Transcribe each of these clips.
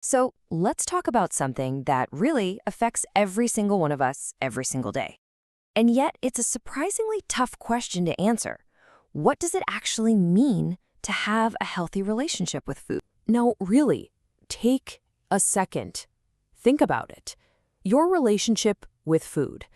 So let's talk about something that really affects every single one of us every single day. And yet, it's a surprisingly tough question to answer. What does it actually mean to have a healthy relationship with food? No, really, take a second. Think about it. Your relationship with food.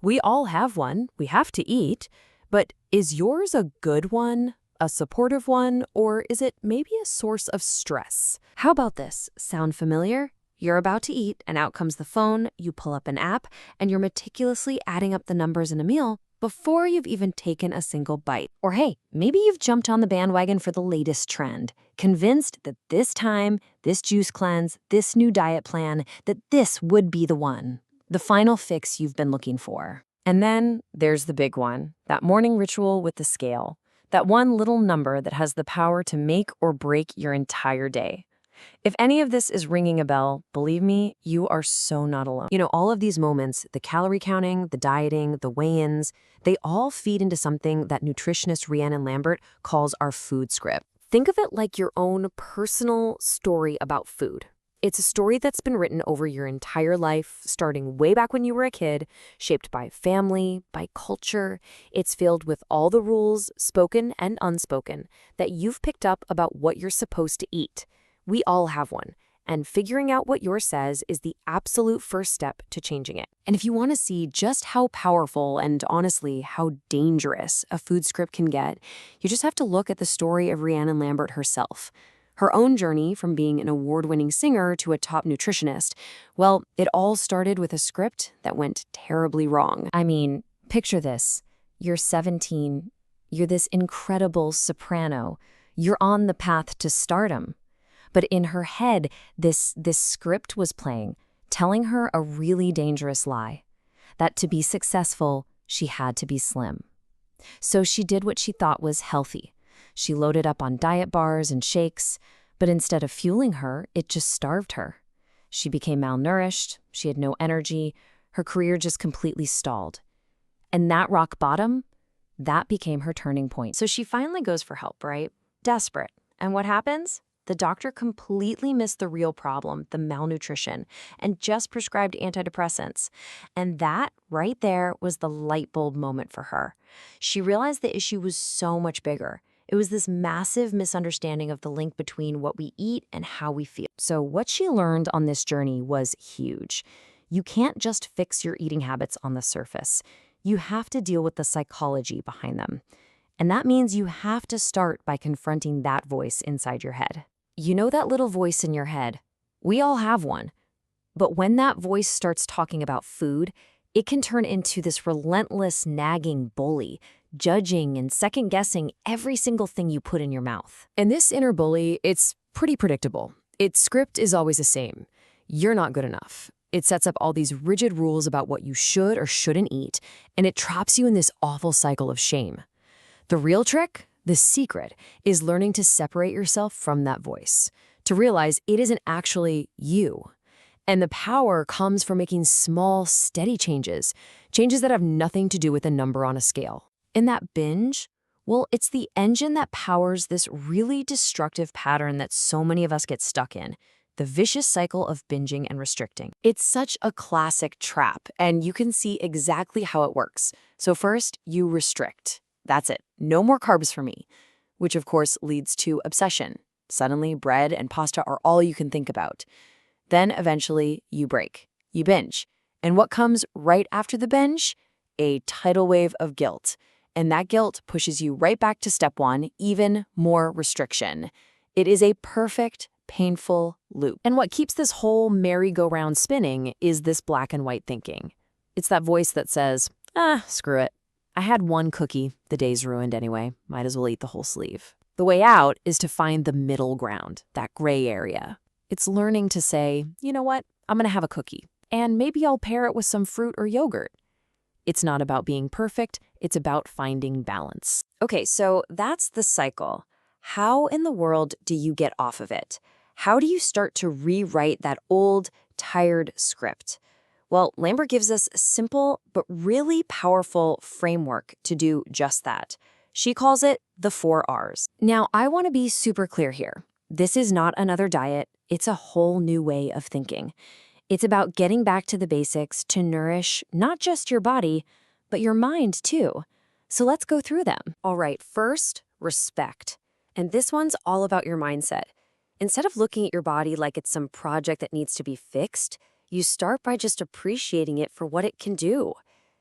We all have one, we have to eat, but is yours a good one, a supportive one, or is it maybe a source of stress? How about this? Sound familiar? You're about to eat, and out comes the phone, you pull up an app, and you're meticulously adding up the numbers in a meal before you've even taken a single bite. Or hey, maybe you've jumped on the bandwagon for the latest trend, convinced that this time, this juice cleanse, this new diet plan, that this would be the one, the final fix you've been looking for. And then there's the big one, that morning ritual with the scale, that one little number that has the power to make or break your entire day. If any of this is ringing a bell, believe me, you are so not alone. All of these moments, the calorie counting, the dieting, the weigh-ins, they all feed into something that nutritionist Rhiannon Lambert calls our food script. Think of it like your own personal story about food. It's a story that's been written over your entire life, starting way back when you were a kid, shaped by family, by culture. It's filled with all the rules, spoken and unspoken, that you've picked up about what you're supposed to eat. We all have one, and figuring out what yours says is the absolute first step to changing it. And if you want to see just how powerful and honestly how dangerous a food script can get, you just have to look at the story of Rhiannon Lambert herself. Her own journey from being an award-winning singer to a top nutritionist, well, it all started with a script that went terribly wrong. I mean, picture this. You're 17. You're this incredible soprano. You're on the path to stardom. But in her head, this script was playing, telling her a really dangerous lie, that to be successful, she had to be slim. So she did what she thought was healthy. She loaded up on diet bars and shakes, but instead of fueling her, it just starved her. She became malnourished, she had no energy, her career just completely stalled. And that rock bottom, that became her turning point. So she finally goes for help, right? Desperate. And what happens? The doctor completely missed the real problem, the malnutrition, and just prescribed antidepressants. And that right there was the light bulb moment for her. She realized the issue was so much bigger. It was this massive misunderstanding of the link between what we eat and how we feel. So what she learned on this journey was huge. You can't just fix your eating habits on the surface. You have to deal with the psychology behind them. And that means you have to start by confronting that voice inside your head. You know that little voice in your head? We all have one. But when that voice starts talking about food, it can turn into this relentless, nagging bully, judging and second-guessing every single thing you put in your mouth. And this inner bully, it's pretty predictable. Its script is always the same. You're not good enough. It sets up all these rigid rules about what you should or shouldn't eat, and it traps you in this awful cycle of shame. The real trick? The secret is learning to separate yourself from that voice, to realize it isn't actually you. And the power comes from making small, steady changes, changes that have nothing to do with a number on a scale. In that binge, well, it's the engine that powers this really destructive pattern that so many of us get stuck in, the vicious cycle of binging and restricting. It's such a classic trap, and you can see exactly how it works. So first, you restrict. That's it. No more carbs for me, which of course leads to obsession. Suddenly, bread and pasta are all you can think about. Then eventually, you break. You binge. And what comes right after the binge? A tidal wave of guilt. And that guilt pushes you right back to step one, even more restriction. It is a perfect, painful loop. And what keeps this whole merry-go-round spinning is this black and white thinking. It's that voice that says, screw it. I had one cookie, the day's ruined anyway, might as well eat the whole sleeve. The way out is to find the middle ground, that gray area. It's learning to say, you know what, I'm gonna have a cookie, and maybe I'll pair it with some fruit or yogurt. It's not about being perfect, it's about finding balance. Okay, so that's the cycle. How in the world do you get off of it? How do you start to rewrite that old, tired script? Well, Lambert gives us a simple but really powerful framework to do just that. She calls it the 4 Rs. Now, I want to be super clear here. This is not another diet. It's a whole new way of thinking. It's about getting back to the basics to nourish not just your body, but your mind too. So let's go through them. All right, first, respect. And this one's all about your mindset. Instead of looking at your body like it's some project that needs to be fixed, you start by just appreciating it for what it can do.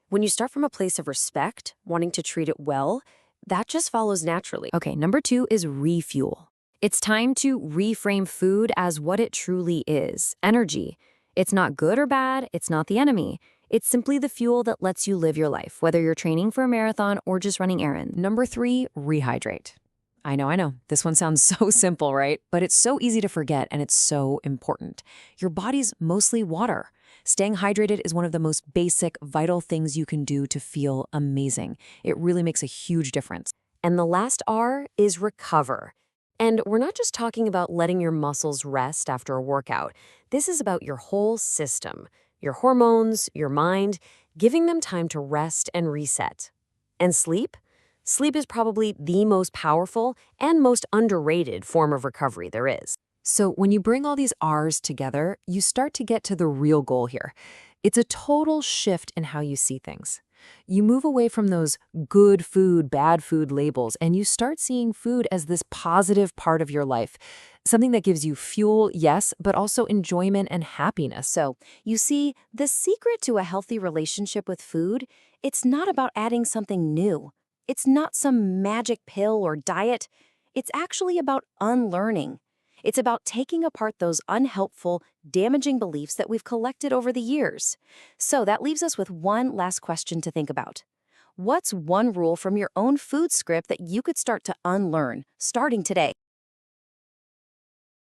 When you start from a place of respect, wanting to treat it well, that just follows naturally. Okay, number 2 is refuel. It's time to reframe food as what it truly is, energy. It's not good or bad, it's not the enemy. It's simply the fuel that lets you live your life, whether you're training for a marathon or just running errands. Number 3, rehydrate. I know. This one sounds so simple, right? But it's so easy to forget, and it's so important. Your body's mostly water. Staying hydrated is one of the most basic, vital things you can do to feel amazing. It really makes a huge difference. And the last R is recover. And we're not just talking about letting your muscles rest after a workout. This is about your whole system, your hormones, your mind, giving them time to rest and reset. And sleep? Sleep is probably the most powerful and most underrated form of recovery there is. So when you bring all these R's together, you start to get to the real goal here. It's a total shift in how you see things. You move away from those good food, bad food labels, and you start seeing food as this positive part of your life, something that gives you fuel, yes, but also enjoyment and happiness. So, you see, the secret to a healthy relationship with food, it's not about adding something new. It's not some magic pill or diet. It's actually about unlearning. It's about taking apart those unhelpful, damaging beliefs that we've collected over the years. So that leaves us with one last question to think about. What's one rule from your own food script that you could start to unlearn, starting today?